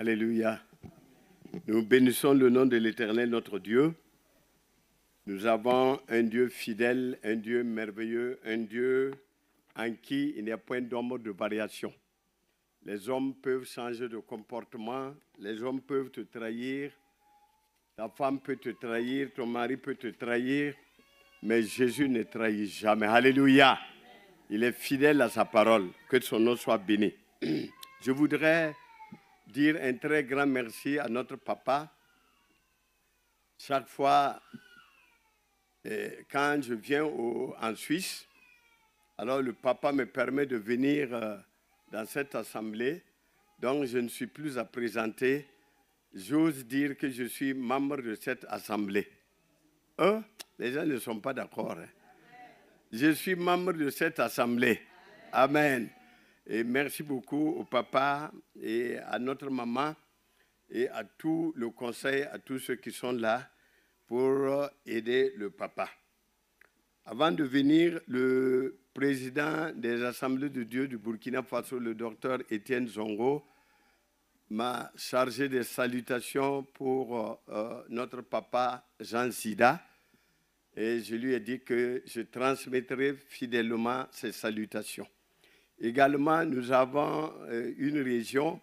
Alléluia. Nous bénissons le nom de l'Éternel, notre Dieu. Nous avons un Dieu fidèle, un Dieu merveilleux, un Dieu en qui il n'y a point d'ombre de variation. Les hommes peuvent changer de comportement, les hommes peuvent te trahir, ta femme peut te trahir, ton mari peut te trahir, mais Jésus ne trahit jamais. Alléluia. Il est fidèle à sa parole. Que son nom soit béni. Je voudrais dire un très grand merci à notre papa. Chaque fois, quand je viens en Suisse, alors le papa me permet de venir dans cette assemblée. Donc, je ne suis plus à présenter. J'ose dire que je suis membre de cette assemblée. Les gens ne sont pas d'accord. Je suis membre de cette assemblée. Amen. Et merci beaucoup au papa et à notre maman et à tout le conseil, à tous ceux qui sont là pour aider le papa. Avant de venir, le président des Assemblées de Dieu du Burkina Faso, le docteur Étienne Zongo, m'a chargé des salutations pour notre papa Jean Sida. Et je lui ai dit que je transmettrai fidèlement ces salutations. Également, nous avons une région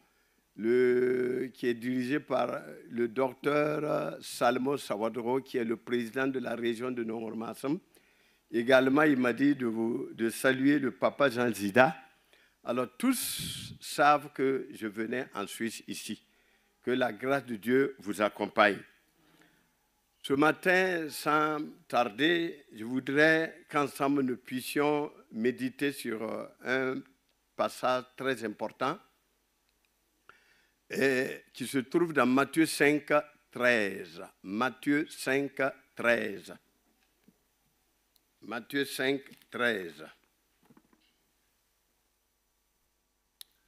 qui est dirigée par le docteur Salmo Sawadro, qui est le président de la région de Nord-Massam. Également, il m'a dit de saluer le papa Jean Zida. Alors, tous savent que je venais en Suisse ici. Que la grâce de Dieu vous accompagne. Ce matin, sans tarder, je voudrais qu'ensemble nous puissions méditer sur un passage très important qui se trouve dans Matthieu 5, 13. Matthieu 5, 13. Matthieu 5, 13.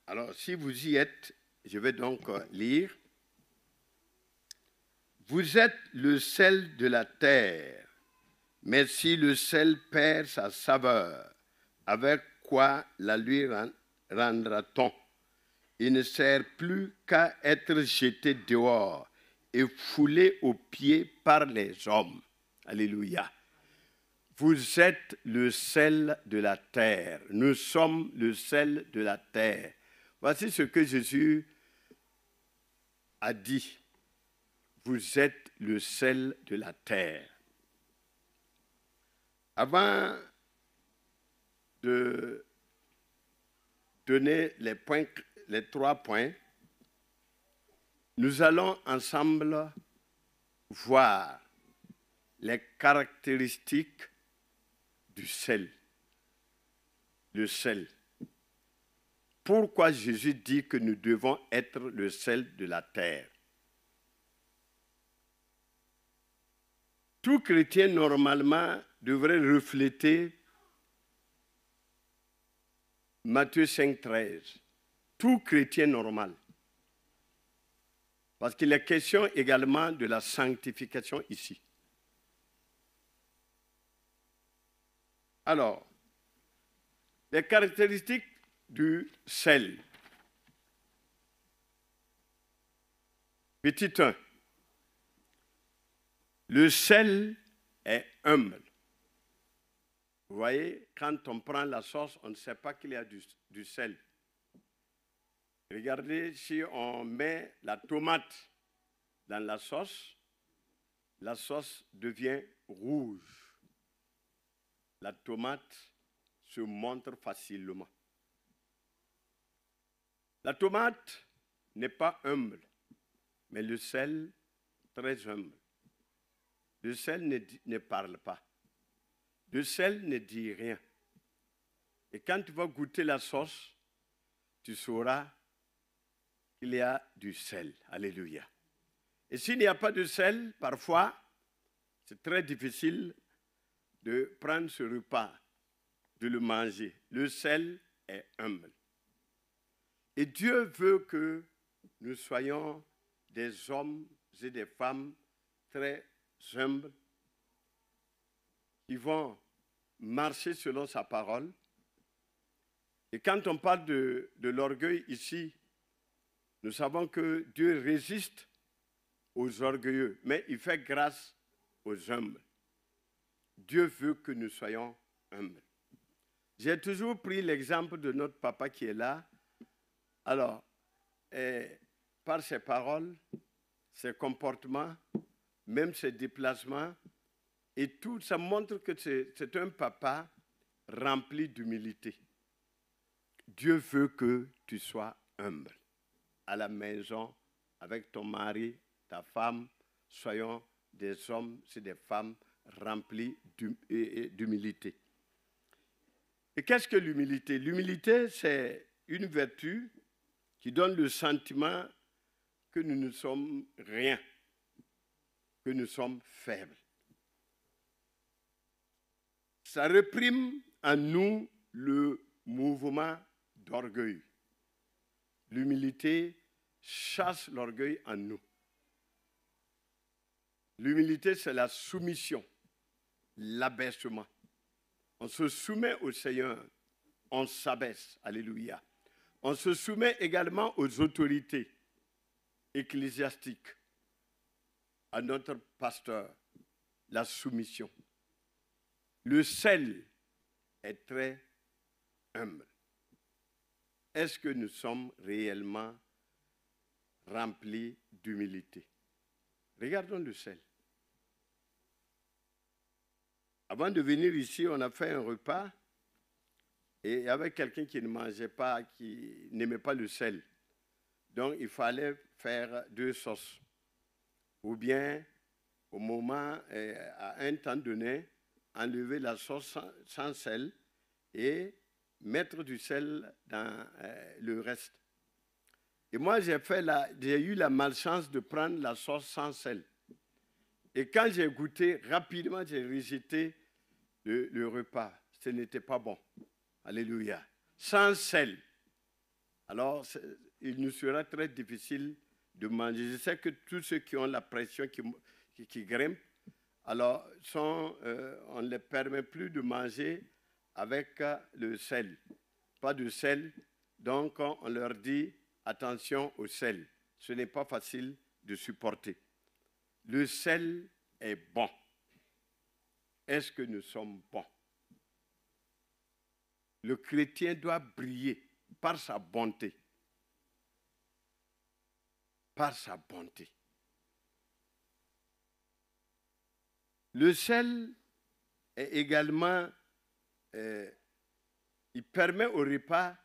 Alors, si vous y êtes, je vais donc lire. Vous êtes le sel de la terre, mais si le sel perd sa saveur, avec quoi la lui rendra-t-on? Il ne sert plus qu'à être jeté dehors et foulé aux pieds par les hommes. Alléluia. Vous êtes le sel de la terre. Nous sommes le sel de la terre. Voici ce que Jésus a dit. Vous êtes le sel de la terre. Avant de donner les 3 points, nous allons ensemble voir les caractéristiques du sel. Le sel. Pourquoi Jésus dit que nous devons être le sel de la terre? Tout chrétien, normalement, devrait refléter Matthieu 5, 13. Tout chrétien normal. Parce qu'il est question également de la sanctification ici. Alors, les caractéristiques du sel. Petit 1. Le sel est humble. Vous voyez, quand on prend la sauce, on ne sait pas qu'il y a du sel. Regardez, si on met la tomate dans la sauce devient rouge. La tomate se montre facilement. La tomate n'est pas humble, mais le sel, très humble. Le sel ne parle pas. Le sel ne dit rien. Et quand tu vas goûter la sauce, tu sauras qu'il y a du sel. Alléluia. Et s'il n'y a pas de sel, parfois, c'est très difficile de prendre ce repas, de le manger. Le sel est humble. Et Dieu veut que nous soyons des hommes et des femmes très humbles, qui vont marcher selon sa parole. Et quand on parle de l'orgueil ici, Nous savons que Dieu résiste aux orgueilleux, mais il fait grâce aux humbles. Dieu veut que nous soyons humbles. J'ai toujours pris l'exemple de notre papa qui est là. Alors, par ses paroles, ses comportements, même ses déplacements, et tout, ça montre que c'est un papa rempli d'humilité. Dieu veut que tu sois humble. À la maison, avec ton mari, ta femme, soyons des hommes, c'est des femmes remplies d'humilité. Et qu'est-ce que l'humilité? L'humilité, c'est une vertu qui donne le sentiment que nous ne sommes rien, que nous sommes faibles. Ça réprime en nous le mouvement d'orgueil. L'humilité chasse l'orgueil en nous. L'humilité, c'est la soumission, l'abaissement. On se soumet au Seigneur, on s'abaisse, alléluia. On se soumet également aux autorités ecclésiastiques, à notre pasteur, la soumission. Le sel est très humble. Est-ce que nous sommes réellement remplis d'humilité? Regardons le sel. Avant de venir ici, on a fait un repas et il y avait quelqu'un qui ne mangeait pas, qui n'aimait pas le sel. Donc, il fallait faire 2 sauces. Ou bien, au moment, à un temps donné, enlever la sauce sans sel et mettre du sel dans le reste. Et moi, j'ai eu la malchance de prendre la sauce sans sel. Et quand j'ai goûté, rapidement, j'ai rejeté le repas. Ce n'était pas bon. Alléluia. Sans sel. Alors, il nous sera très difficile de manger. Je sais que tous ceux qui ont la pression qui grimpe, alors on ne les permet plus de manger avec le sel. Pas de sel. Donc, on leur dit attention au sel. Ce n'est pas facile de supporter. Le sel est bon. Est-ce que nous sommes bons? Le chrétien doit briller par sa bonté. Par sa bonté. Le sel est également, il permet au repas,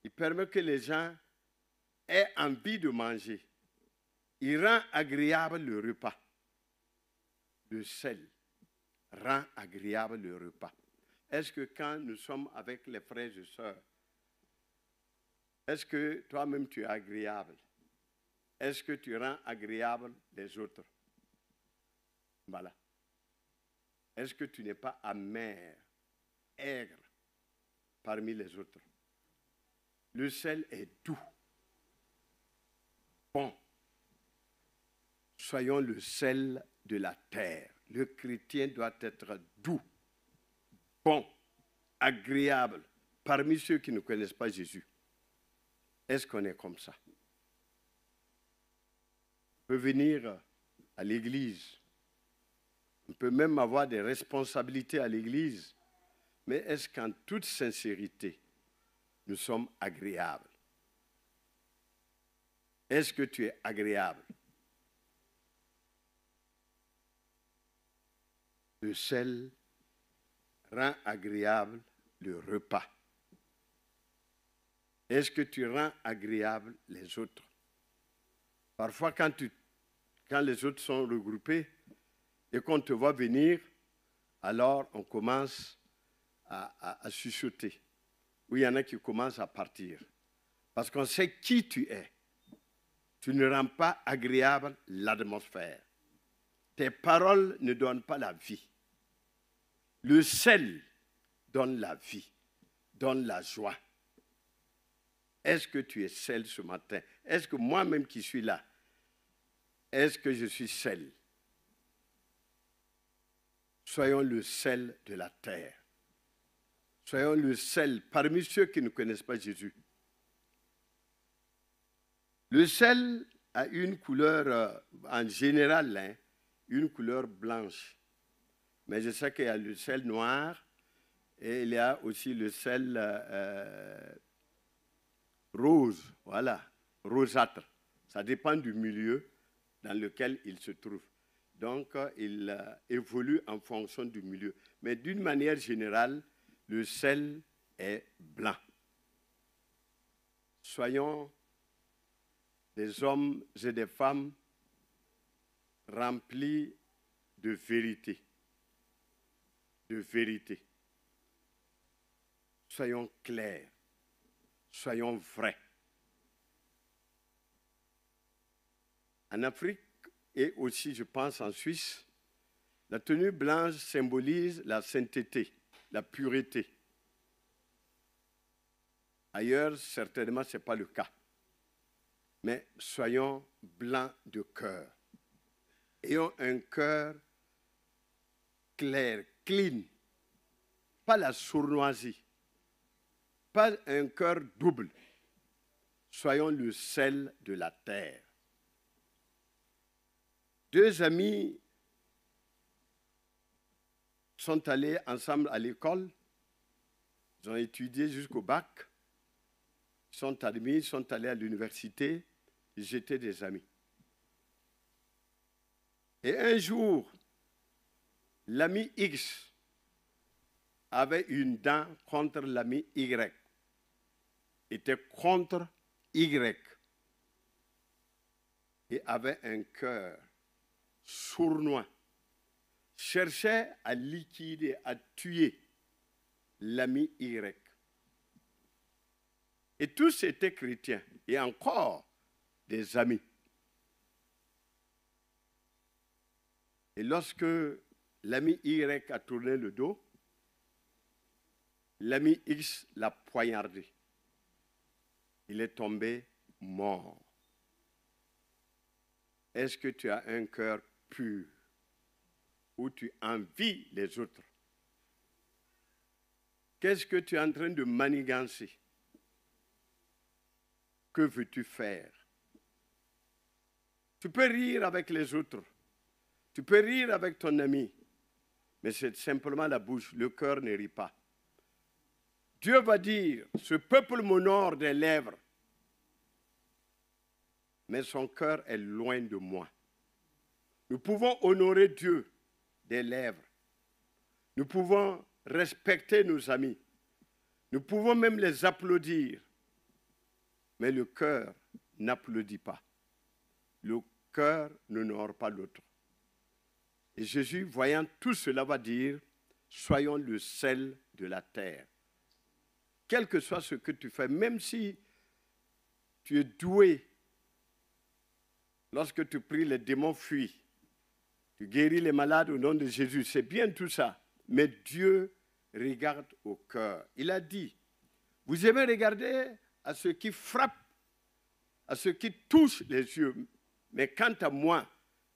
il permet que les gens aient envie de manger. Il rend agréable le repas. Le sel rend agréable le repas. Est-ce que quand nous sommes avec les frères et sœurs, est-ce que toi-même tu es agréable? Est-ce que tu rends agréable les autres? Voilà. Est-ce que tu n'es pas amer, aigre parmi les autres? Le sel est doux, bon. Soyons le sel de la terre. Le chrétien doit être doux, bon, agréable parmi ceux qui ne connaissent pas Jésus. Est-ce qu'on est comme ça? On peut venir à l'église. On peut même avoir des responsabilités à l'église. Mais est-ce qu'en toute sincérité, nous sommes agréables? Est-ce que tu es agréable? Le sel rend agréable le repas. Est-ce que tu rends agréable les autres? Parfois, quand les autres sont regroupés et qu'on te voit venir, alors on commence à chuchoter. Ou il y en a qui commencent à partir. Parce qu'on sait qui tu es. Tu ne rends pas agréable l'atmosphère. Tes paroles ne donnent pas la vie. Le sel donne la vie, donne la joie. Est-ce que tu es sel ce matin? Est-ce que moi-même qui suis là, est-ce que je suis sel? Soyons le sel de la terre. Soyons le sel parmi ceux qui ne connaissent pas Jésus. Le sel a une couleur, en général, hein, une couleur blanche. Mais je sais qu'il y a le sel noir et il y a aussi le sel rose, voilà, rosâtre. Ça dépend du milieu dans lequel il se trouve. Donc, il évolue en fonction du milieu. Mais d'une manière générale, le sel est blanc. Soyons des hommes et des femmes remplis de vérité. De vérité. Soyons clairs. Soyons vrais. En Afrique et aussi, je pense, en Suisse, la tenue blanche symbolise la sainteté, la pureté. Ailleurs, certainement, ce n'est pas le cas. Mais soyons blancs de cœur. Ayons un cœur clair, clean. Pas la sournoisie. Pas un cœur double. Soyons le sel de la terre. Deux amis sont allés ensemble à l'école. Ils ont étudié jusqu'au bac. Ils sont admis, ils sont allés à l'université. Ils étaient des amis. Et un jour, l'ami X avait une dent contre l'ami Y. Était contre Y. Et avait un cœur sournois. Cherchait à liquider, à tuer l'ami Y. Et tous étaient chrétiens. Et encore des amis. Et lorsque l'ami Y a tourné le dos, l'ami X l'a poignardé. Il est tombé mort. Est-ce que tu as un cœur pur où tu envies les autres? Qu'est-ce que tu es en train de manigancer? Que veux-tu faire? Tu peux rire avec les autres. Tu peux rire avec ton ami. Mais c'est simplement la bouche. Le cœur ne rit pas. Dieu va dire, ce peuple m'honore des lèvres, mais son cœur est loin de moi. Nous pouvons honorer Dieu des lèvres. Nous pouvons respecter nos amis. Nous pouvons même les applaudir. Mais le cœur n'applaudit pas. Le cœur n'honore pas l'autre. Et Jésus, voyant tout cela, va dire, soyons le sel de la terre. Quel que soit ce que tu fais, même si tu es doué, lorsque tu pries, les démons fuient. Tu guéris les malades au nom de Jésus. C'est bien tout ça. Mais Dieu regarde au cœur. Il a dit, vous aimez regarder à ce qui frappe, à ce qui touche les yeux. Mais quant à moi,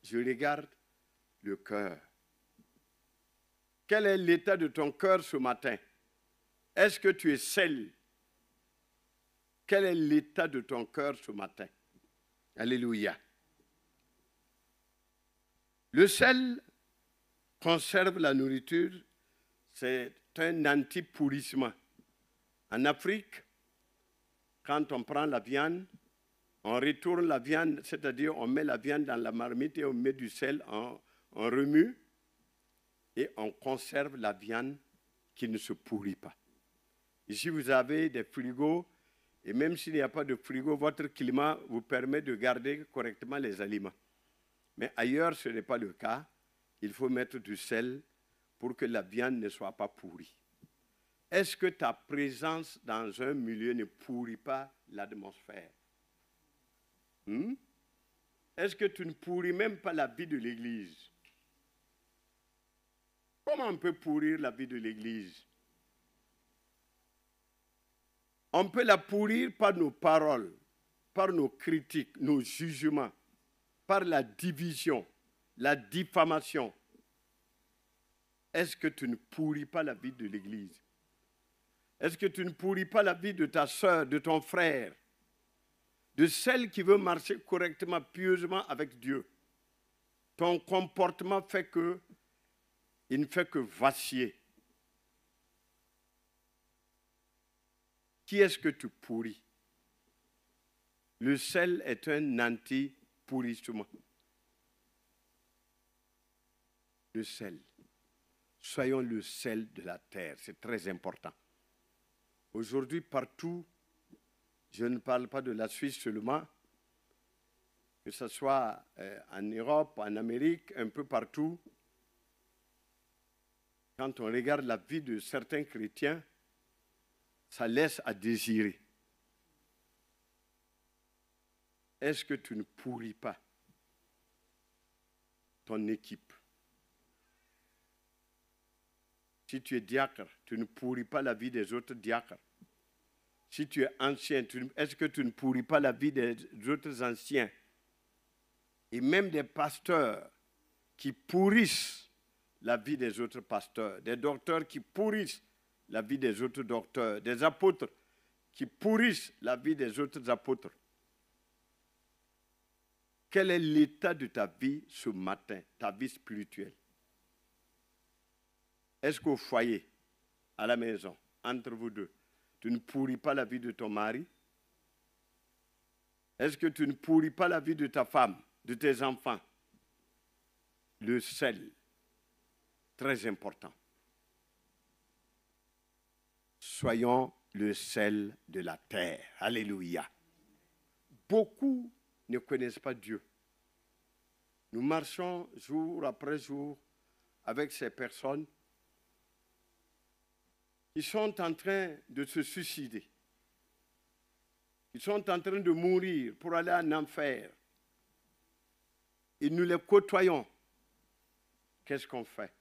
je regarde le cœur. Quel est l'état de ton cœur ce matin? Est-ce que tu es sel? Quel est l'état de ton cœur ce matin? Alléluia. Le sel conserve la nourriture, c'est un anti-pourrissement. En Afrique, quand on prend la viande, on retourne la viande, c'est-à-dire on met la viande dans la marmite et on met du sel, on remue et on conserve la viande qui ne se pourrit pas. Ici, vous avez des frigos et même s'il n'y a pas de frigo, votre climat vous permet de garder correctement les aliments. Mais ailleurs, ce n'est pas le cas. Il faut mettre du sel pour que la viande ne soit pas pourrie. Est-ce que ta présence dans un milieu ne pourrit pas l'atmosphère? Est-ce que tu ne pourris même pas la vie de l'Église? Comment on peut pourrir la vie de l'Église? On peut la pourrir par nos paroles, par nos critiques, nos jugements, par la division, la diffamation. Est-ce que tu ne pourris pas la vie de l'Église? Est-ce que tu ne pourris pas la vie de ta sœur, de ton frère? de celle qui veut marcher correctement, pieusement avec Dieu. Ton comportement fait que, il ne fait que vaciller. Qui est-ce que tu pourris? Le sel est un anti-pourrissement. Le sel. Soyons le sel de la terre, c'est très important. Aujourd'hui, partout, je ne parle pas de la Suisse seulement, que ce soit en Europe, en Amérique, un peu partout, quand on regarde la vie de certains chrétiens, ça laisse à désirer. Est-ce que tu ne pourris pas ton équipe? Si tu es diacre, tu ne pourris pas la vie des autres diacres. Si tu es ancien, est-ce que tu ne pourris pas la vie des autres anciens? Et même des pasteurs qui pourrissent la vie des autres pasteurs, des docteurs qui pourrissent la vie des autres docteurs, des apôtres qui pourrissent la vie des autres apôtres. Quel est l'état de ta vie ce matin, ta vie spirituelle? Est-ce qu'au foyer, à la maison, entre vous deux, tu ne pourris pas la vie de ton mari? Est-ce que tu ne pourris pas la vie de ta femme, de tes enfants? Le sel, très important. Soyons le sel de la terre. Alléluia. Beaucoup ne connaissent pas Dieu. Nous marchons jour après jour avec ces personnes qui sont en train de se suicider. Ils sont en train de mourir pour aller en enfer. Et nous les côtoyons. Qu'est-ce qu'on fait?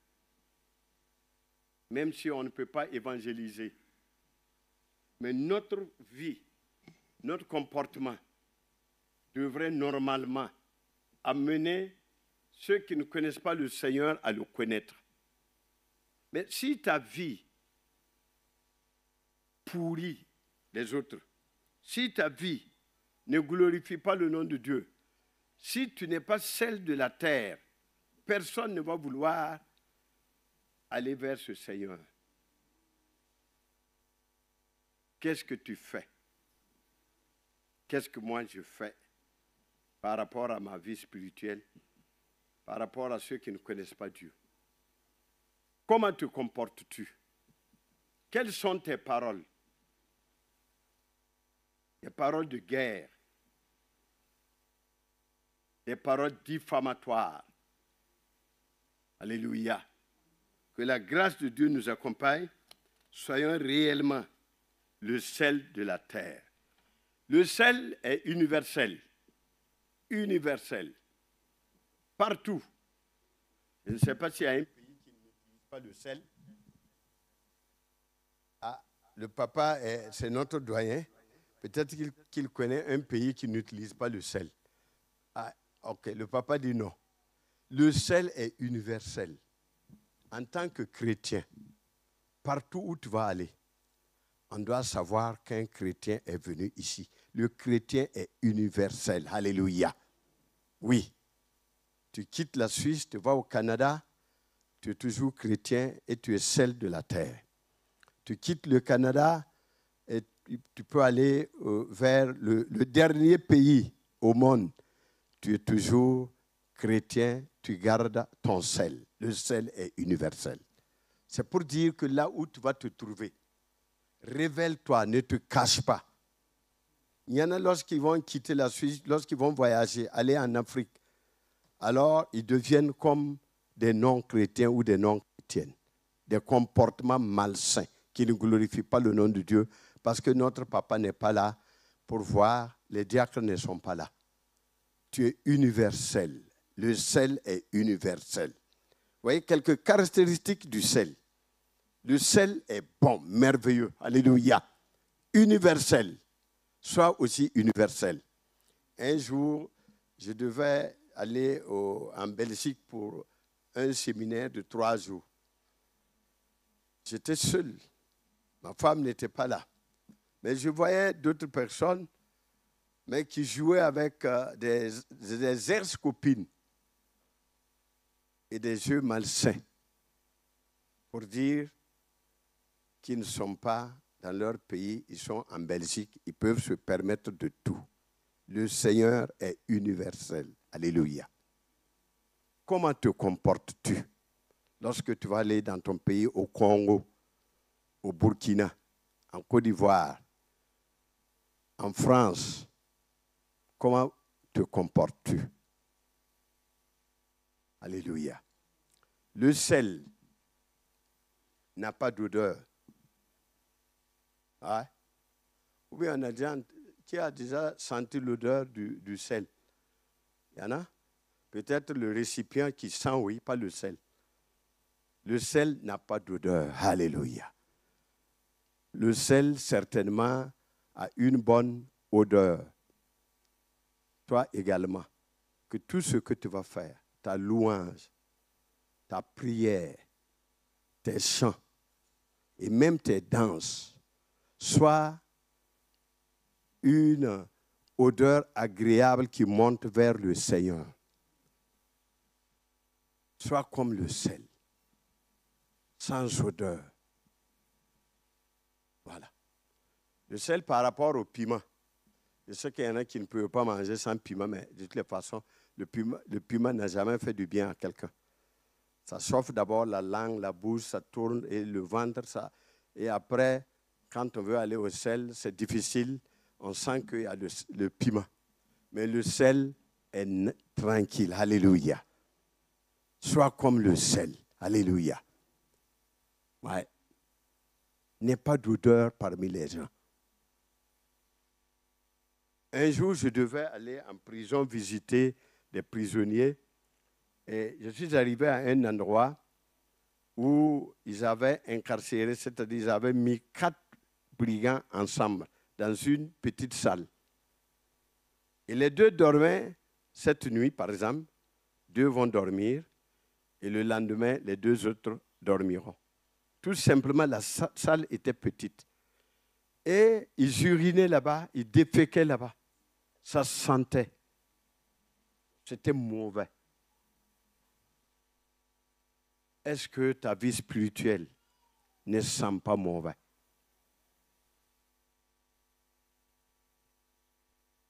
Même si on ne peut pas évangéliser. Mais notre vie, notre comportement devrait normalement amener ceux qui ne connaissent pas le Seigneur à le connaître. Mais si ta vie pourrit les autres, si ta vie ne glorifie pas le nom de Dieu, si tu n'es pas celle de la terre, personne ne va vouloir aller vers ce Seigneur. Qu'est-ce que tu fais? Qu'est-ce que moi je fais par rapport à ma vie spirituelle, par rapport à ceux qui ne connaissent pas Dieu? Comment te comportes-tu? Quelles sont tes paroles? Des paroles de guerre, des paroles diffamatoires. Alléluia. Que la grâce de Dieu nous accompagne. Soyons réellement le sel de la terre. Le sel est universel. Universel. Partout. Je ne sais pas s'il y a un pays qui n'utilise pas le sel. Ah, le papa, c'est notre doyen. Peut-être qu'il connaît un pays qui n'utilise pas le sel. Ah, ok, le papa dit non. Le sel est universel. En tant que chrétien, partout où tu vas aller, on doit savoir qu'un chrétien est venu ici. Le chrétien est universel. Alléluia. Oui. Tu quittes la Suisse, tu vas au Canada, tu es toujours chrétien et tu es sel de la terre. Tu quittes le Canada et tu peux aller vers le dernier pays au monde. Tu es toujours chrétien, tu gardes ton sel. Le sel est universel. C'est pour dire que là où tu vas te trouver, révèle-toi, ne te cache pas. Il y en a lorsqu'ils vont quitter la Suisse, lorsqu'ils vont voyager, aller en Afrique, alors ils deviennent comme des non-chrétiens ou des non-chrétiennes. Des comportements malsains qui ne glorifient pas le nom de Dieu parce que notre papa n'est pas là pour voir, les diacres ne sont pas là. Tu es universel. Le sel est universel. Vous voyez quelques caractéristiques du sel. Le sel est bon, merveilleux. Alléluia. Universel. Sois aussi universel. Un jour, je devais aller en Belgique pour un séminaire de 3 jours. J'étais seul. Ma femme n'était pas là. Mais je voyais d'autres personnes. mais qui jouaient avec des ex-copines et des jeux malsains pour dire qu'ils ne sont pas dans leur pays, ils sont en Belgique, ils peuvent se permettre de tout. Le Seigneur est universel. Alléluia. Comment te comportes-tu lorsque tu vas aller dans ton pays, au Congo, au Burkina, en Côte d'Ivoire, en France? Comment te comportes-tu? Alléluia. Le sel n'a pas d'odeur. Ouais. Ou bien qui a déjà senti l'odeur du sel? Il y en a? Peut-être le récipient qui sent, oui, pas le sel. Le sel n'a pas d'odeur. Alléluia. Le sel, certainement, a une bonne odeur. Toi également, que tout ce que tu vas faire, ta louange, ta prière, tes chants et même tes danses, soit une odeur agréable qui monte vers le Seigneur. Sois comme le sel, sans odeur. Voilà. Le sel par rapport au piment. Je sais qu'il y en a qui ne peuvent pas manger sans piment, mais de toutes les façons, le piment n'a jamais fait du bien à quelqu'un. Ça chauffe d'abord la langue, la bouche, ça tourne, et le ventre, ça. Et après, quand on veut aller au sel, c'est difficile. On sent qu'il y a le piment. Mais le sel est tranquille. Alléluia. Sois comme le sel. Alléluia. Ouais. N'aie pas d'odeur parmi les gens. Un jour, je devais aller en prison visiter des prisonniers. Et je suis arrivé à un endroit où ils avaient incarcéré, c'est-à-dire ils avaient mis 4 brigands ensemble dans une petite salle. Et les 2 dormaient cette nuit, par exemple. 2 vont dormir et le lendemain, les 2 autres dormiront. Tout simplement, la salle était petite. Et ils urinaient là-bas, ils déféquaient là-bas. Ça sentait. C'était mauvais. Est-ce que ta vie spirituelle ne sent pas mauvais?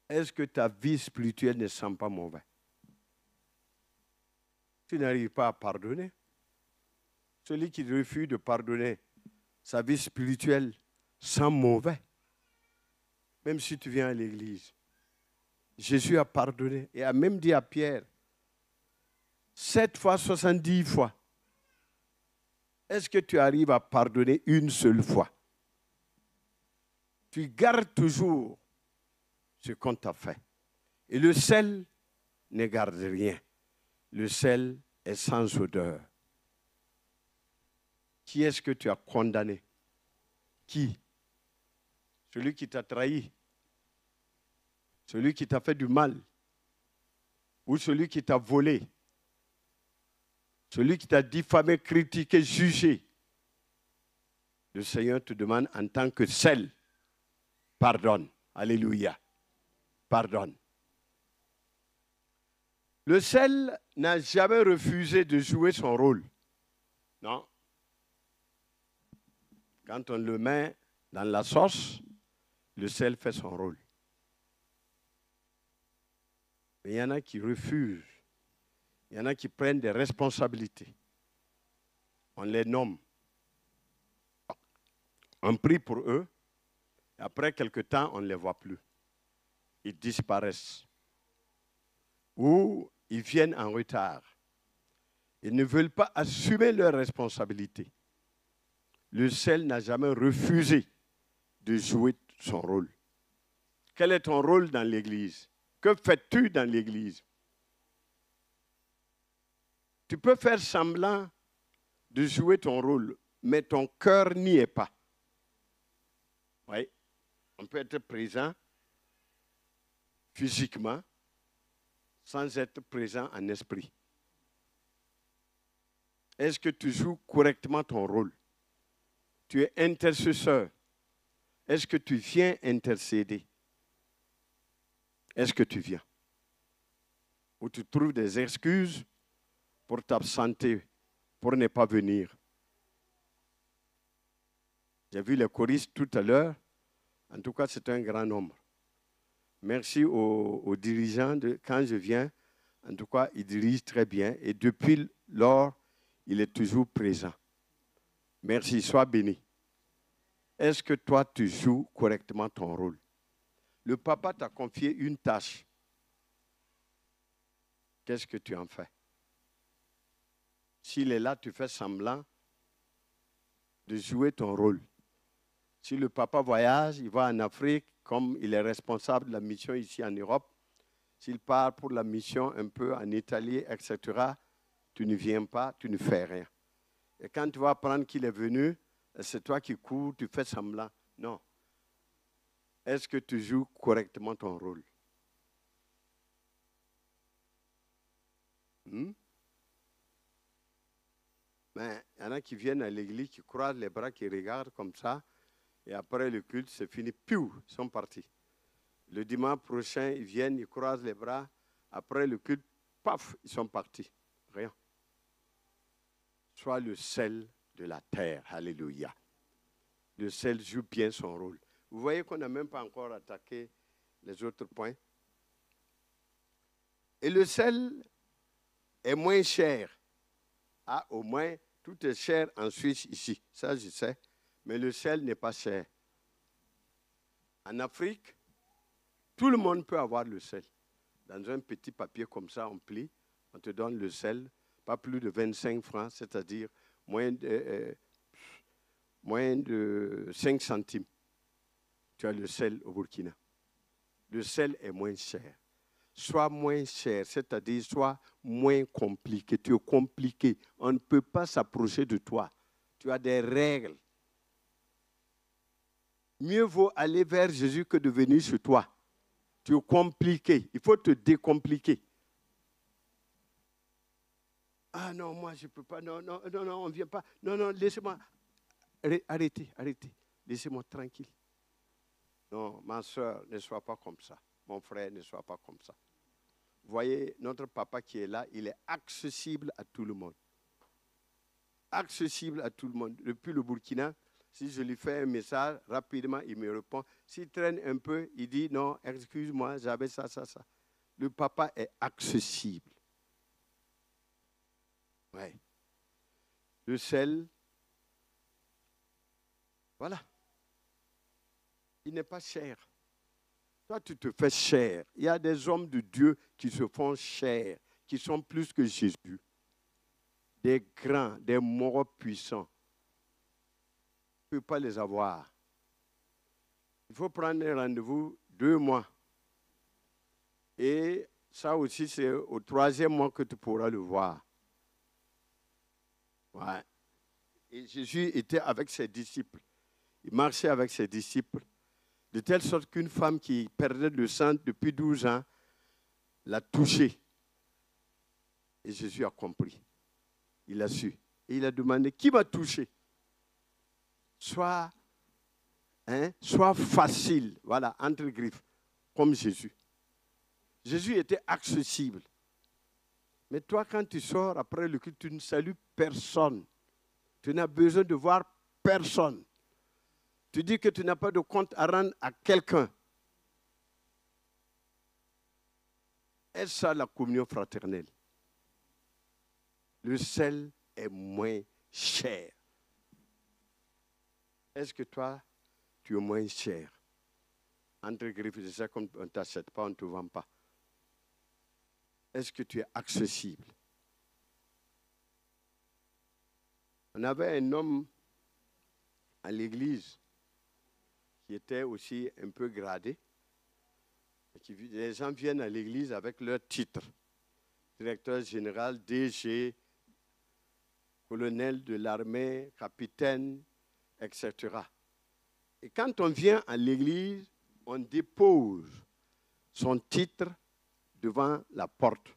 Est-ce que ta vie spirituelle ne sent pas mauvais? Tu n'arrives pas à pardonner. Celui qui refuse de pardonner, sa vie spirituelle sent mauvais. Même si tu viens à l'église. Jésus a pardonné et a même dit à Pierre, 7 fois, 70 fois. Est-ce que tu arrives à pardonner une seule fois? Tu gardes toujours ce qu'on t'a fait. Et le sel ne garde rien. Le sel est sans odeur. Qui est-ce que tu as condamné? Qui? Celui qui t'a trahi? Celui qui t'a fait du mal? Ou celui qui t'a volé? Celui qui t'a diffamé, critiqué, jugé? Le Seigneur te demande en tant que sel, pardonne. Alléluia. Pardonne. Le sel n'a jamais refusé de jouer son rôle. Non. Quand on le met dans la sauce, le sel fait son rôle. Mais il y en a qui refusent. Il y en a qui prennent des responsabilités. On les nomme. On prie pour eux. Et après quelque temps, on ne les voit plus. Ils disparaissent. Ou ils viennent en retard. Ils ne veulent pas assumer leurs responsabilités. Le sel n'a jamais refusé de jouer son rôle. Quel est ton rôle dans l'Église? Que fais-tu dans l'Église? Tu peux faire semblant de jouer ton rôle, mais ton cœur n'y est pas. Oui, on peut être présent physiquement sans être présent en esprit. Est-ce que tu joues correctement ton rôle? Tu es intercesseur. Est-ce que tu viens intercéder? est-ce que tu viens? Ou tu trouves des excuses pour t'absenter, pour ne pas venir. J'ai vu les choristes tout à l'heure. En tout cas, c'est un grand nombre. Merci aux dirigeants. Quand je viens, en tout cas, ils dirigent très bien. Et depuis lors, il est toujours présent. Merci, sois béni. Est-ce que toi, tu joues correctement ton rôle? Le papa t'a confié une tâche. Qu'est-ce que tu en fais? S'il est là, tu fais semblant de jouer ton rôle. Si le papa voyage, il va en Afrique, comme il est responsable de la mission ici en Europe, s'il part pour la mission un peu en Italie, etc., tu ne viens pas, tu ne fais rien. Et quand tu vas apprendre qu'il est venu, c'est toi qui cours, tu fais semblant. Non. Est-ce que tu joues correctement ton rôle? Mais il y en a qui viennent à l'église, qui croisent les bras, qui regardent comme ça, et après le culte, c'est fini, piou, ils sont partis. Le dimanche prochain, ils viennent, ils croisent les bras, après le culte, paf, ils sont partis. Rien. Sois le sel de la terre, alléluia. Le sel joue bien son rôle. Vous voyez qu'on n'a même pas encore attaqué les autres points. Et le sel est moins cher. Ah, au moins, tout est cher en Suisse ici. Ça, je sais. Mais le sel n'est pas cher. En Afrique, tout le monde peut avoir le sel. Dans un petit papier comme ça, on plie, on te donne le sel, pas plus de 25 francs, c'est-à-dire moins de 5 centimes. Tu as le sel au Burkina. Le sel est moins cher. Sois moins cher, c'est-à-dire sois moins compliqué. Tu es compliqué. On ne peut pas s'approcher de toi. Tu as des règles. Mieux vaut aller vers Jésus que de venir sur toi. Tu es compliqué. Il faut te décompliquer. Ah non, moi je ne peux pas. Non, non, non, non, on ne vient pas. Non, non, laissez-moi. Arrêtez, arrêtez. Laissez-moi tranquille. Non, ma soeur, ne sois pas comme ça. Mon frère, ne sois pas comme ça. Vous voyez, notre papa qui est là, il est accessible à tout le monde. Accessible à tout le monde. Depuis le Burkina, si je lui fais un message, rapidement, il me répond. S'il traîne un peu, il dit, non, excuse-moi, j'avais ça, ça, ça. Le papa est accessible. Oui. Le sel, voilà. Il n'est pas cher. Toi, tu te fais cher. Il y a des hommes de Dieu qui se font cher, qui sont plus que Jésus. Des grands, des morts puissants. Tu ne peux pas les avoir. Il faut prendre un rendez-vous 2 mois. Et ça aussi, c'est au 3e mois que tu pourras le voir. Ouais. Et Jésus était avec ses disciples. Il marchait avec ses disciples. De telle sorte qu'une femme qui perdait le sang depuis 12 ans l'a touché. Et Jésus a compris. Il a su. Et il a demandé, qui m'a touché? Sois facile, voilà, entre griffes, comme Jésus. Jésus était accessible. Mais toi, quand tu sors après le culte, tu ne salues personne. Tu n'as besoin de voir personne. Tu dis que tu n'as pas de compte à rendre à quelqu'un. Est-ce ça la communion fraternelle? Le sel est moins cher. Est-ce que toi, tu es moins cher? Entre griffes, c'est ça qu'on ne t'achète pas, on ne te vend pas. Est-ce que tu es accessible? On avait un homme à l'église qui était aussi un peu gradé. Les gens viennent à l'église avec leur titre. Directeur général, DG, colonel de l'armée, capitaine, etc. Et quand on vient à l'église, on dépose son titre devant la porte.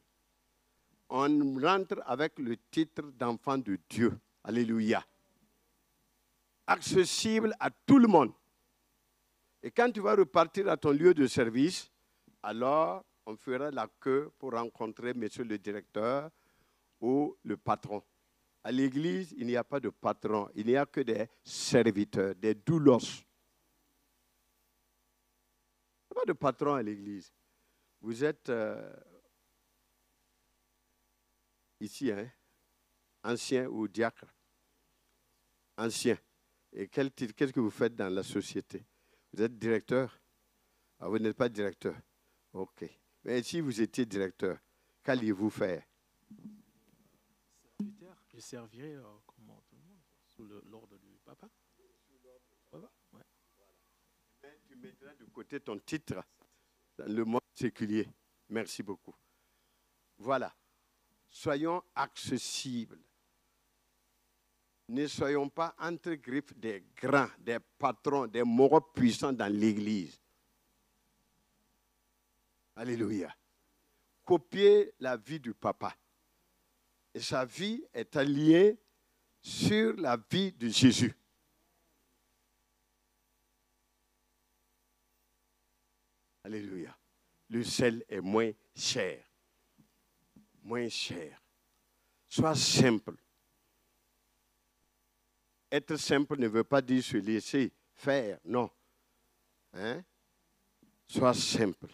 On rentre avec le titre d'enfant de Dieu. Alléluia. Accessible à tout le monde. Et quand tu vas repartir à ton lieu de service, alors on fera la queue pour rencontrer monsieur le directeur ou le patron. À l'église, il n'y a pas de patron, il n'y a que des serviteurs, des doulos. Il n'y a pas de patron à l'église. Vous êtes ici, hein, ancien ou diacre? Ancien. Et quel titre, qu'est-ce que vous faites dans la société? Vous êtes directeur? Ah, vous n'êtes pas directeur. OK. Mais si vous étiez directeur, qu'alliez-vous faire? Serviteur. Je servirai comme tout le monde, sous l'ordre du papa. Papa? Ouais. Mais tu mettras de côté ton titre dans le monde séculier. Merci beaucoup. Voilà. Soyons accessibles. Ne soyons pas entre griffes des grands, des patrons, des moraux puissants dans l'Église. Alléluia. Copiez la vie du papa. Et sa vie est alliée sur la vie de Jésus. Alléluia. Le sel est moins cher. Moins cher. Sois simple. Être simple ne veut pas dire se laisser faire, non. Hein? Sois simple.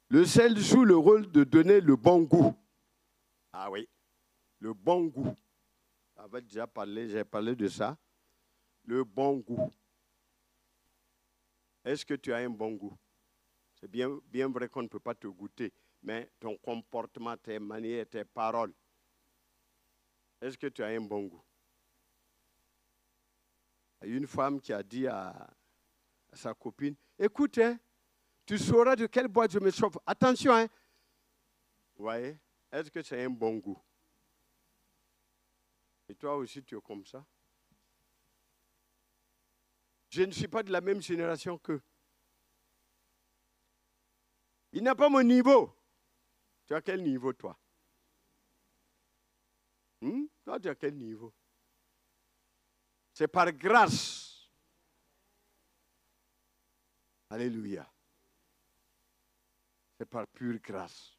Le sel joue le rôle de donner le bon goût. Ah oui, le bon goût. J'avais déjà parlé, j'ai parlé de ça. Le bon goût. Est-ce que tu as un bon goût? C'est bien vrai qu'on ne peut pas te goûter, mais ton comportement, tes manières, tes paroles, est-ce que tu as un bon goût? Il y a une femme qui a dit à sa copine, écoute, hein, tu sauras de quelle boîte je me chauffe. Attention, hein. Vous voyez, est-ce que c'est un bon goût? Et toi aussi, tu es comme ça? Je ne suis pas de la même génération qu'eux. Il n'a pas mon niveau. Tu as quel niveau, toi? Toi, tu as quel niveau? C'est par grâce. Alléluia. C'est par pure grâce.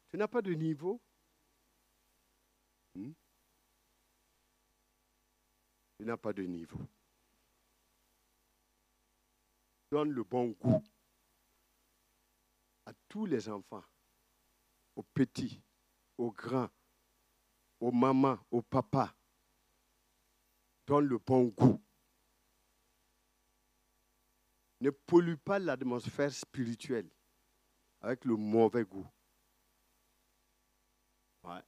Tu n'as pas de niveau? Tu n'as pas de niveau. Donne le bon goût à tous les enfants, aux petits, aux grands, aux mamans, aux papas. Donne le bon goût. Ne pollue pas l'atmosphère spirituelle avec le mauvais goût. Ouais.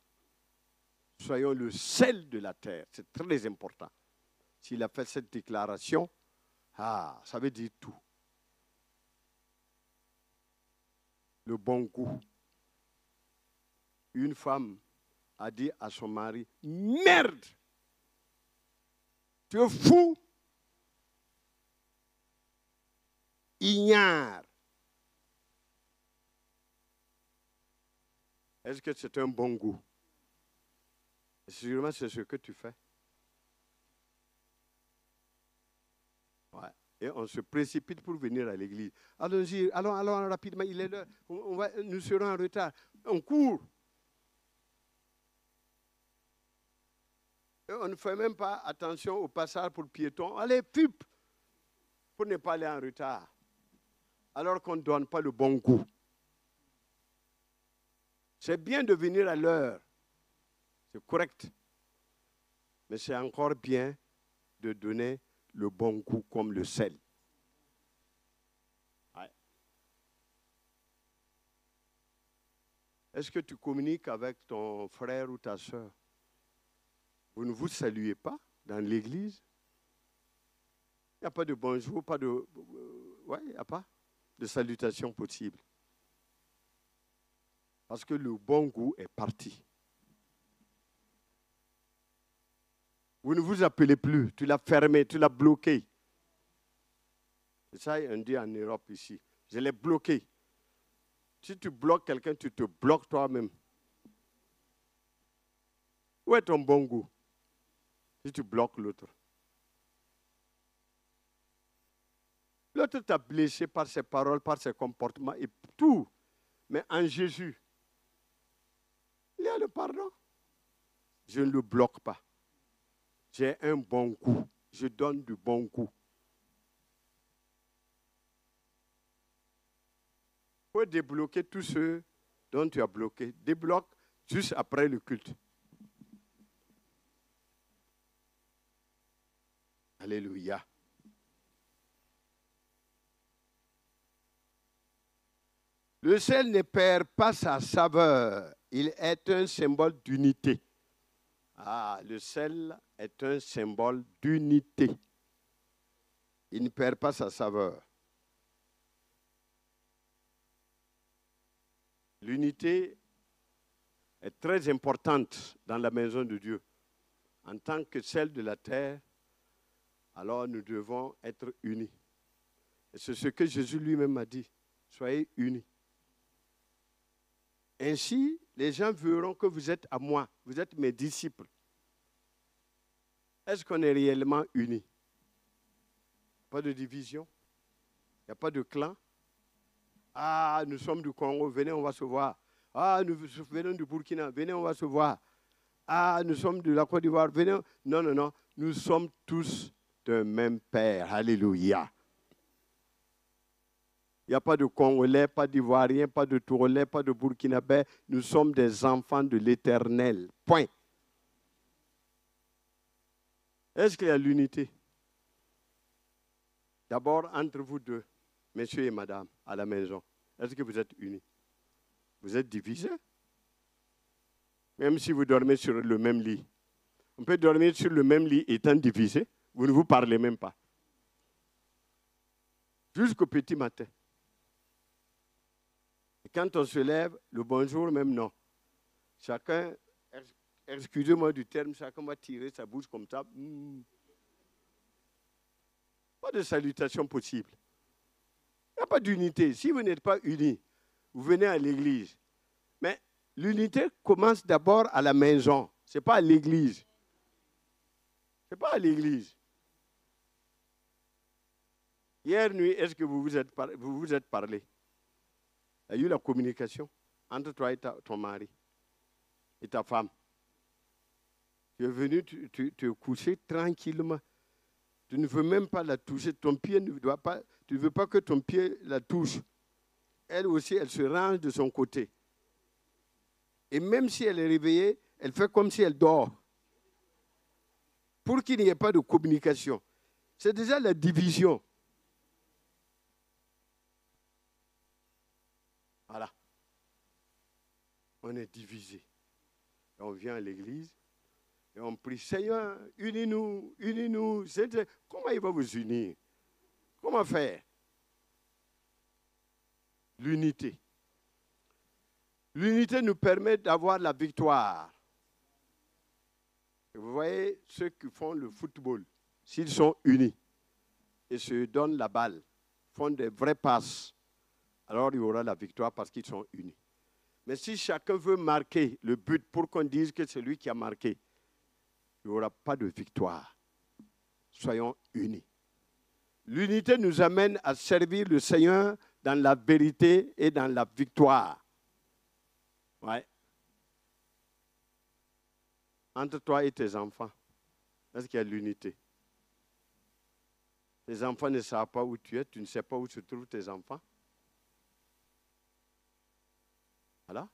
Soyons le sel de la terre. C'est très important. S'il a fait cette déclaration, ça veut dire tout. Le bon goût. Une femme a dit à son mari, merde, tu es fou, ignare. Est-ce que c'est un bon goût? Sûrement, c'est ce que tu fais. Ouais. Et on se précipite pour venir à l'église. Allons-y, allons rapidement, il est l'heure. Nous serons en retard. On court. Et on ne fait même pas attention au passage pour le piéton. Allez, fup, pour ne pas aller en retard. Alors qu'on ne donne pas le bon goût. C'est bien de venir à l'heure. C'est correct. Mais c'est encore bien de donner le bon goût comme le sel. Ouais. Est-ce que tu communiques avec ton frère ou ta soeur? Vous ne vous saluez pas dans l'église? Il n'y a pas de bonjour, pas de... Ouais, il n'y a pas de salutation possible. Parce que le bon goût est parti. Vous ne vous appelez plus, tu l'as fermé, tu l'as bloqué. C'est ça, on dit en Europe ici. Je l'ai bloqué. Si tu bloques quelqu'un, tu te bloques toi-même. Où est ton bon goût? Si tu bloques l'autre. L'autre t'a blessé par ses paroles, par ses comportements et tout. Mais en Jésus, il y a le pardon. Je ne le bloque pas. J'ai un bon goût. Je donne du bon goût. Il faut débloquer tous ceux dont tu as bloqué. Débloque juste après le culte. Alléluia. Le sel ne perd pas sa saveur. Il est un symbole d'unité. Ah, le sel est un symbole d'unité. Il ne perd pas sa saveur. L'unité est très importante dans la maison de Dieu. En tant que sel de la terre, alors nous devons être unis. Et c'est ce que Jésus lui-même a dit. Soyez unis. Ainsi, les gens verront que vous êtes à moi, vous êtes mes disciples. Est-ce qu'on est réellement unis? Pas de division? Il n'y a pas de clan? Ah, nous sommes du Congo, venez, on va se voir. Ah, nous venons du Burkina, venez, on va se voir. Ah, nous sommes de la Côte d'Ivoire, venez. Non, non, non, nous sommes tous d'un même Père. Alléluia. Il n'y a pas de Congolais, pas d'Ivoiriens, pas de Tourolais, pas de Burkinabés. Nous sommes des enfants de l'Éternel. Point. Est-ce qu'il y a l'unité? D'abord, entre vous deux, messieurs et madame, à la maison, est-ce que vous êtes unis? Vous êtes divisés? Même si vous dormez sur le même lit. On peut dormir sur le même lit étant divisé. Vous ne vous parlez même pas. Jusqu'au petit matin. Et quand on se lève, le bonjour même non. Chacun, excusez-moi du terme, chacun va tirer sa bouche comme ça. Pas de salutation possible. Il n'y a pas d'unité. Si vous n'êtes pas unis, vous venez à l'église. Mais l'unité commence d'abord à la maison. Ce n'est pas à l'église. Ce n'est pas à l'église. Hier nuit, est-ce que vous vous êtes parlé? Il y a eu la communication entre toi et ton mari et ta femme. Tu es venu te coucher tranquillement. Tu ne veux même pas la toucher. Ton pied ne doit pas. Tu ne veux pas que ton pied la touche. Elle aussi, elle se range de son côté. Et même si elle est réveillée, elle fait comme si elle dort. Pour qu'il n'y ait pas de communication. C'est déjà la division. Voilà. On est divisé. Et on vient à l'église et on prie, Seigneur, unis-nous, unis-nous. Comment il va vous unir? Comment faire? L'unité. L'unité nous permet d'avoir la victoire. Et vous voyez ceux qui font le football, s'ils sont unis et se donnent la balle, font des vraies passes, alors il y aura la victoire parce qu'ils sont unis. Mais si chacun veut marquer le but pour qu'on dise que c'est lui qui a marqué, il n'y aura pas de victoire. Soyons unis. L'unité nous amène à servir le Seigneur dans la vérité et dans la victoire. Ouais. Entre toi et tes enfants, est-ce qu'il y a l'unité? Tes enfants ne savent pas où tu es, tu ne sais pas où se trouvent tes enfants. Voilà.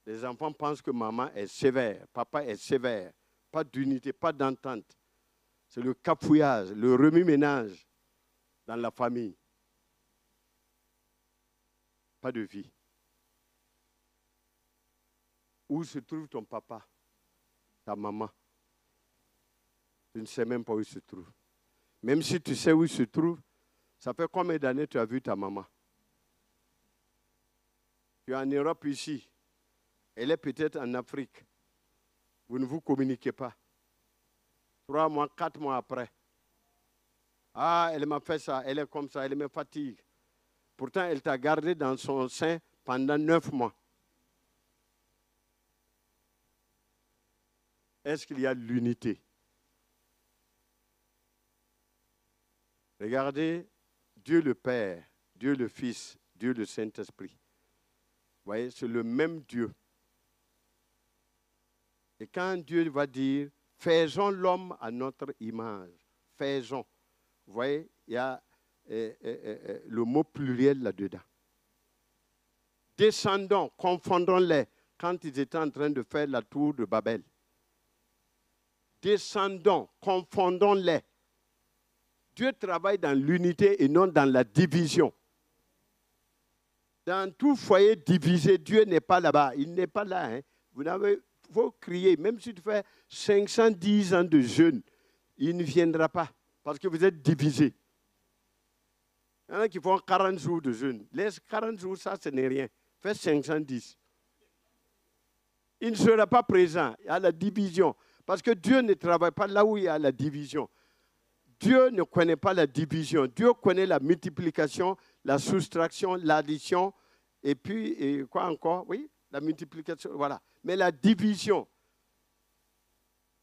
Les enfants pensent que maman est sévère, papa est sévère. Pas d'unité, pas d'entente. C'est le cafouillage, le remue-ménage dans la famille. Pas de vie. Où se trouve ton papa, ta maman? Tu ne sais même pas où il se trouve. Même si tu sais où il se trouve, ça fait combien d'années tu as vu ta maman? Tu es en Europe ici. Elle est peut-être en Afrique. Vous ne vous communiquez pas. 3 mois, 4 mois après. Ah, elle m'a fait ça, elle est comme ça, elle me fatigue. Pourtant, elle t'a gardé dans son sein pendant 9 mois. Est-ce qu'il y a l'unité? Regardez, Dieu le Père, Dieu le Fils, Dieu le Saint-Esprit. Vous voyez, c'est le même Dieu. Et quand Dieu va dire, faisons l'homme à notre image, faisons. Vous voyez, il y a le mot pluriel là-dedans. Descendons, confondons-les quand ils étaient en train de faire la tour de Babel. Descendons, confondons-les. Dieu travaille dans l'unité et non dans la division. Dans tout foyer divisé, Dieu n'est pas là-bas. Il n'est pas là. Hein. Il faut crier. Même si tu fais 510 ans de jeûne, il ne viendra pas parce que vous êtes divisés. Il y en a qui font 40 jours de jeûne. Laisse 40 jours, ça, ce n'est rien. Fais 510. Il ne sera pas présent. Il y a la division. Parce que Dieu ne travaille pas là où il y a la division. Dieu ne connaît pas la division. Dieu connaît la multiplication, la soustraction, l'addition, et puis, quoi encore? Oui, la multiplication, voilà. Mais la division,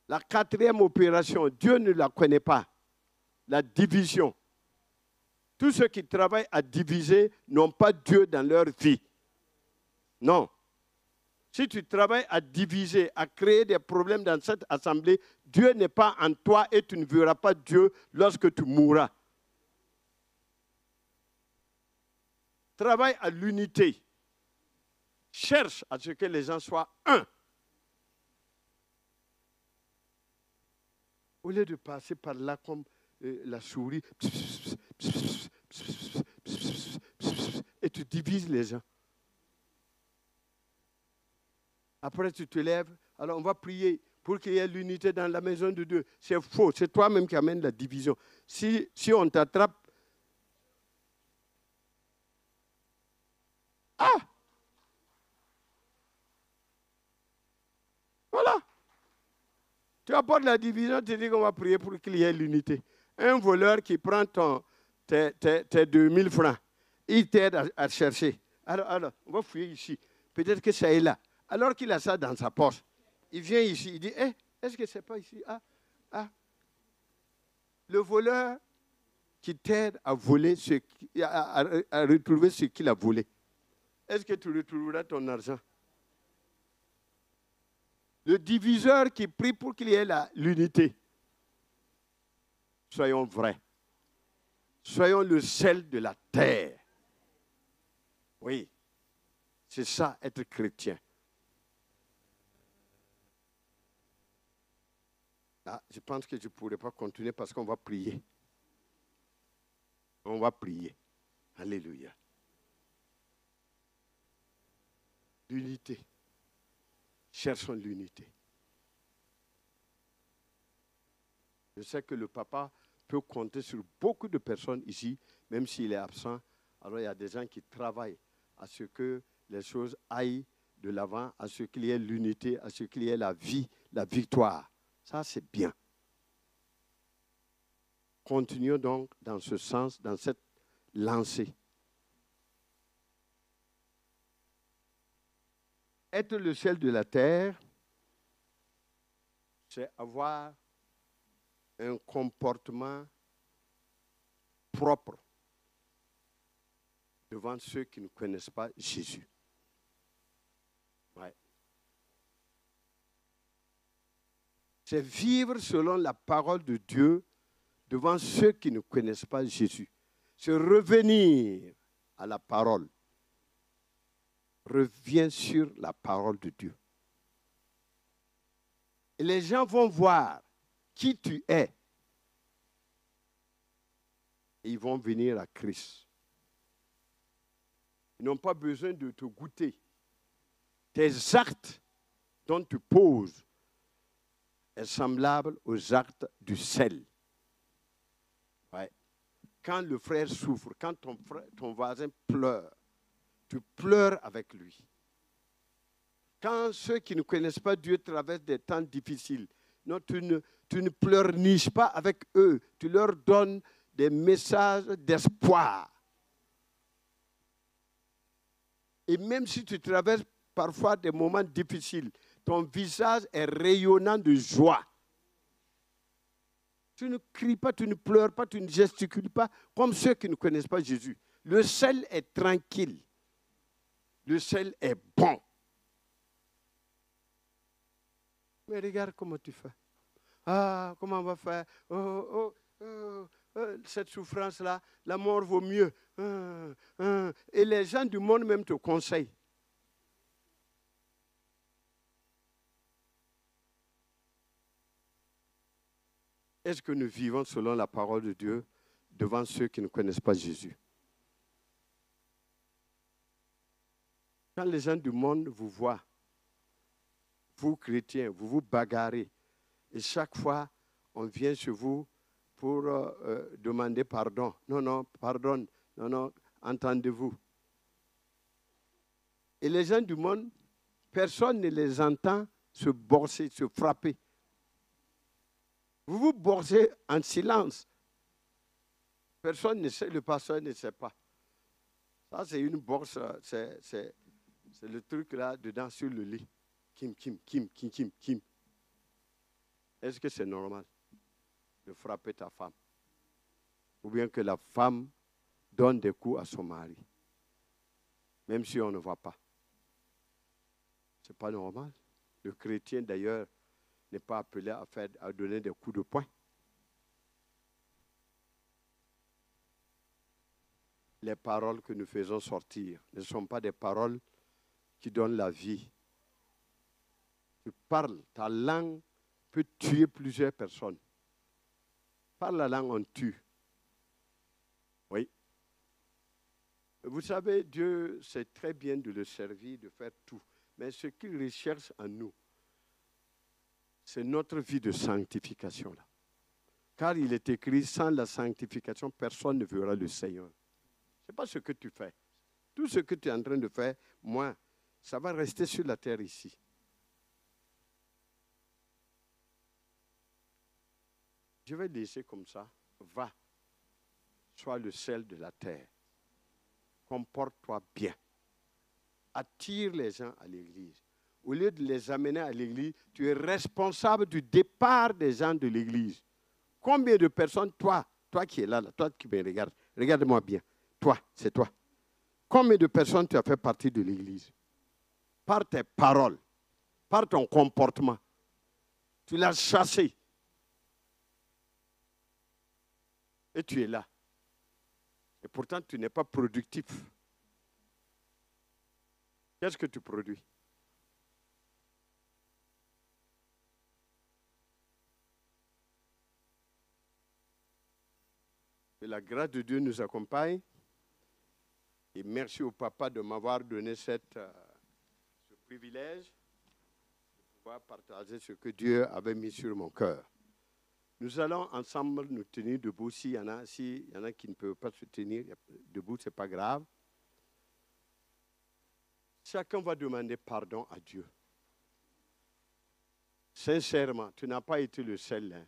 la quatrième opération, Dieu ne la connaît pas. La division. Tous ceux qui travaillent à diviser n'ont pas Dieu dans leur vie. Non. Si tu travailles à diviser, à créer des problèmes dans cette assemblée, Dieu n'est pas en toi et tu ne verras pas Dieu lorsque tu mourras. Travaille à l'unité. Cherche à ce que les gens soient un. Au lieu de passer par là comme la souris, et tu divises les gens. Après, tu te lèves. Alors, on va prier pour qu'il y ait l'unité dans la maison de Dieu. C'est faux. C'est toi-même qui amène la division. Si on t'attrape... Ah! Voilà. Tu apportes la division, tu dis qu'on va prier pour qu'il y ait l'unité. Un voleur qui prend tes 2000 francs, il t'aide à chercher. Alors, on va fouiller ici. Peut-être que ça est là. Alors qu'il a ça dans sa poche, il vient ici, il dit, est-ce que ce n'est pas ici? Le voleur qui t'aide à voler, à retrouver ce qu'il a volé. Est-ce que tu retrouveras ton argent? Le diviseur qui prie pour qu'il y ait l'unité. Soyons vrais. Soyons le sel de la terre. Oui, c'est ça, être chrétien. Je pense que je ne pourrai pas continuer parce qu'on va prier. On va prier. Alléluia. L'unité. Cherchons l'unité. Je sais que le papa peut compter sur beaucoup de personnes ici, même s'il est absent. Alors il y a des gens qui travaillent à ce que les choses aillent de l'avant, à ce qu'il y ait l'unité, à ce qu'il y ait la vie, la victoire. Ça, c'est bien. Continuons donc dans ce sens, dans cette lancée. Être le sel de la terre, c'est avoir un comportement propre devant ceux qui ne connaissent pas Jésus. Ouais. C'est vivre selon la parole de Dieu devant ceux qui ne connaissent pas Jésus. C'est revenir à la parole. Reviens sur la parole de Dieu. Et les gens vont voir qui tu es. Et ils vont venir à Christ. Ils n'ont pas besoin de te goûter. Tes actes dont tu poses est semblable aux actes du sel. Ouais. Quand le frère souffre, quand ton voisin pleure, tu pleures avec lui. Quand ceux qui ne connaissent pas Dieu traversent des temps difficiles, non, tu ne pleurniches pas avec eux. Tu leur donnes des messages d'espoir. Et même si tu traverses parfois des moments difficiles, ton visage est rayonnant de joie. Tu ne cries pas, tu ne pleures pas, tu ne gesticules pas comme ceux qui ne connaissent pas Jésus. Le sel est tranquille. Le sel est bon. Mais regarde comment tu fais. Ah, comment on va faire? Cette souffrance-là, la mort vaut mieux. Et les gens du monde même te conseillent. Est-ce que nous vivons selon la parole de Dieu devant ceux qui ne connaissent pas Jésus? Quand les gens du monde vous voient, vous chrétiens, vous vous bagarrez, et chaque fois, on vient chez vous pour demander pardon. Non, non, pardonne. Non, non, entendez-vous. Et les gens du monde, personne ne les entend se borser, se frapper. Vous vous borsez en silence. Personne ne sait, le pasteur ne sait pas. Ça, c'est une borse, c'est le truc là, dedans, sur le lit. Kim, kim, kim, kim, kim, kim. Est-ce que c'est normal de frapper ta femme? Ou bien que la femme donne des coups à son mari, même si on ne voit pas? Ce n'est pas normal. Le chrétien, d'ailleurs, n'est pas appelé à donner des coups de poing. Les paroles que nous faisons sortir ne sont pas des paroles qui donnent la vie. Tu parles, ta langue peut tuer plusieurs personnes. Par la langue, on tue. Oui. Vous savez, Dieu sait très bien de le servir, de faire tout. Mais ce qu'il recherche en nous, c'est notre vie de sanctification. Là. Car il est écrit, sans la sanctification, personne ne verra le Seigneur. Ce n'est pas ce que tu fais. Tout ce que tu es en train de faire, moi, ça va rester sur la terre ici. Je vais laisser comme ça. Va. Sois le sel de la terre. Comporte-toi bien. Attire les gens à l'église. Au lieu de les amener à l'église, tu es responsable du départ des gens de l'église. Combien de personnes, toi qui es là, toi qui me regardes, regarde-moi bien. Toi, c'est toi. Combien de personnes tu as fait partie de l'église? Par tes paroles, par ton comportement. Tu l'as chassé. Et tu es là. Et pourtant, tu n'es pas productif. Qu'est-ce que tu produis? Que la grâce de Dieu nous accompagne. Et merci au papa de m'avoir donné ce privilège de pouvoir partager ce que Dieu avait mis sur mon cœur. Nous allons ensemble nous tenir debout. S'il y en a qui ne peuvent pas se tenir debout, ce n'est pas grave. Chacun va demander pardon à Dieu. Sincèrement, tu n'as pas été le seul. Hein.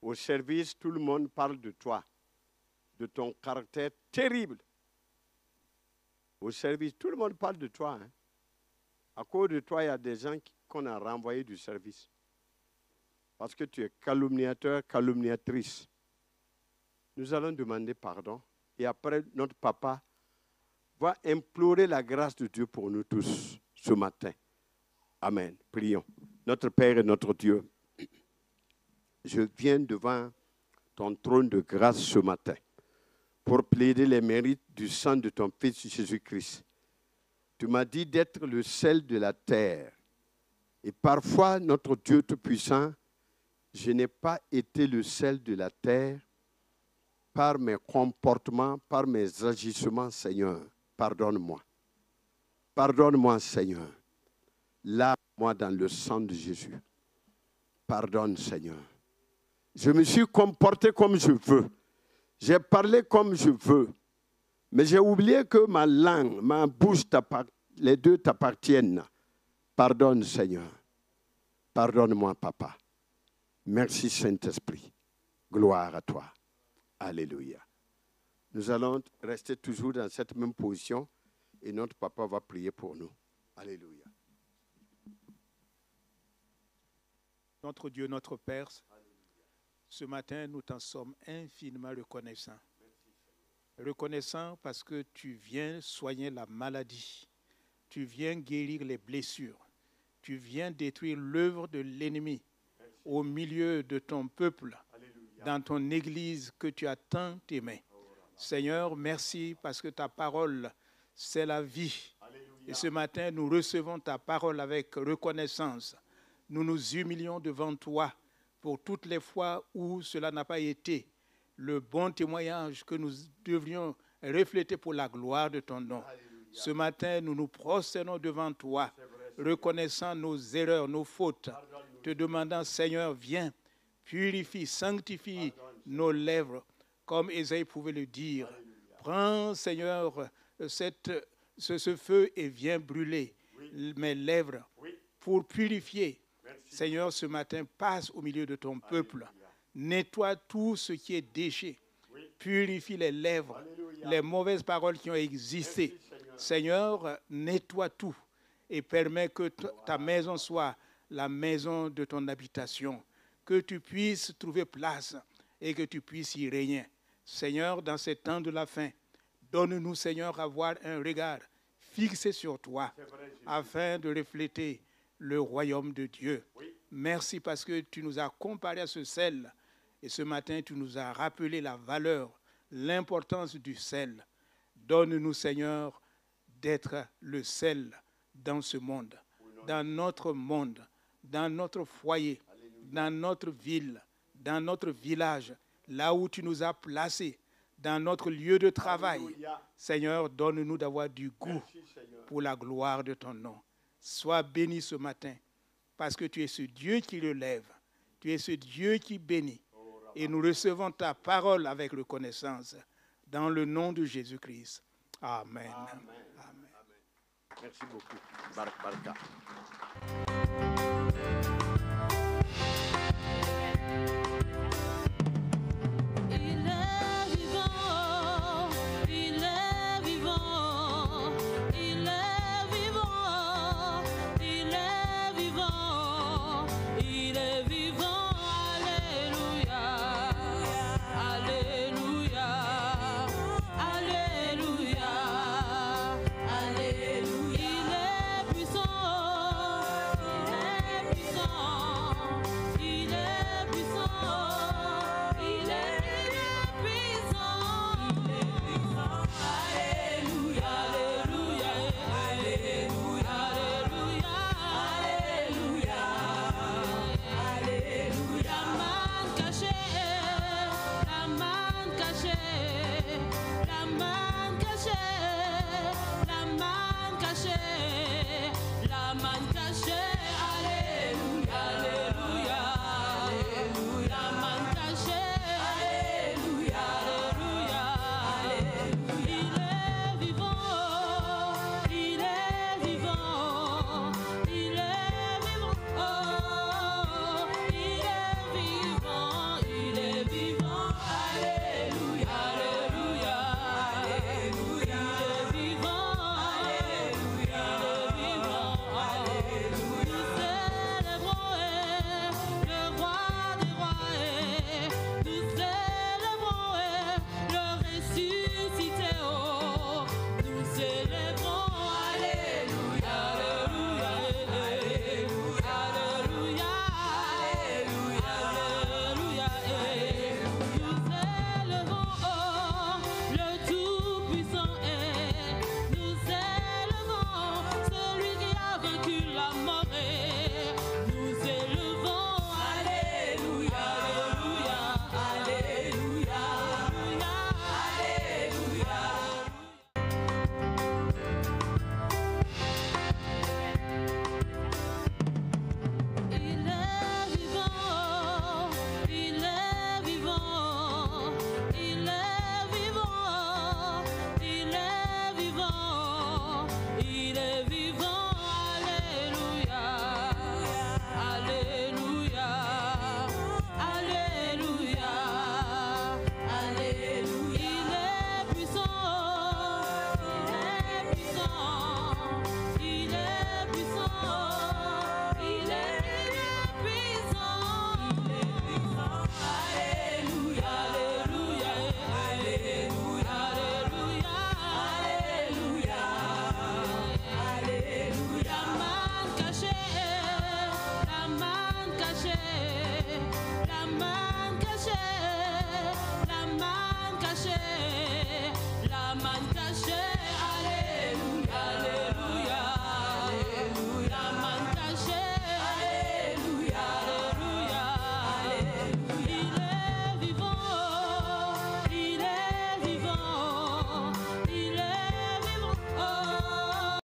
Au service, tout le monde parle de toi, de ton caractère terrible. Au service, tout le monde parle de toi. Hein. À cause de toi, il y a des gens qu'on a renvoyés du service. Parce que tu es calomniateur, calomniatrice. Nous allons demander pardon. Et après, notre papa va implorer la grâce de Dieu pour nous tous ce matin. Amen. Prions. Notre Père et notre Dieu, je viens devant ton trône de grâce ce matin pour plaider les mérites du sang de ton Fils Jésus-Christ. Tu m'as dit d'être le sel de la terre. Et parfois, notre Dieu Tout-Puissant, je n'ai pas été le sel de la terre par mes comportements, par mes agissements, Seigneur. Pardonne-moi. Pardonne-moi, Seigneur. Lave-moi dans le sang de Jésus. Pardonne, Seigneur. Je me suis comporté comme je veux. J'ai parlé comme je veux. Mais j'ai oublié que ma langue, ma bouche, les deux t'appartiennent. Pardonne, Seigneur. Pardonne-moi, Papa. Merci, Saint-Esprit. Gloire à toi. Alléluia. Nous allons rester toujours dans cette même position et notre papa va prier pour nous. Alléluia. Notre Dieu, notre Père, Ce matin, nous t'en sommes infiniment reconnaissants. Reconnaissants parce que tu viens soigner la maladie. Tu viens guérir les blessures. Tu viens détruire l'œuvre de l'ennemi au milieu de ton peuple, dans ton église que tu as tant aimée. Seigneur, merci parce que ta parole, c'est la vie. Et ce matin, nous recevons ta parole avec reconnaissance. Nous nous humilions devant toi pour toutes les fois où cela n'a pas été le bon témoignage que nous devrions refléter pour la gloire de ton nom. Ce matin, nous nous prosternons devant toi, reconnaissant nos erreurs, nos fautes, te demandant, Seigneur, viens, purifie, sanctifie nos lèvres, comme Ésaïe pouvait le dire. Prends, Seigneur, ce feu et viens brûler mes lèvres pour purifier. Seigneur, ce matin, passe au milieu de ton peuple. Nettoie tout ce qui est déchet. Purifie les lèvres, les mauvaises paroles qui ont existé. Seigneur, nettoie tout et permets que ta maison soit la maison de ton habitation. Que tu puisses trouver place et que tu puisses y régner. Seigneur, dans ces temps de la fin, donne-nous, Seigneur, avoir un regard fixé sur toi afin de refléter le royaume de Dieu. Merci parce que tu nous as comparé à ce sel et ce matin, tu nous as rappelé la valeur, l'importance du sel. Donne-nous, Seigneur, d'être le sel dans ce monde, dans notre monde, dans notre foyer, dans notre ville, dans notre village, là où tu nous as placés, dans notre lieu de travail. Seigneur, donne-nous d'avoir du goût pour la gloire de ton nom. Sois béni ce matin, parce que tu es ce Dieu qui relève, tu es ce Dieu qui bénit. Et nous recevons ta parole avec reconnaissance, dans le nom de Jésus-Christ. Amen. Amen. Amen. Merci beaucoup. Baraka.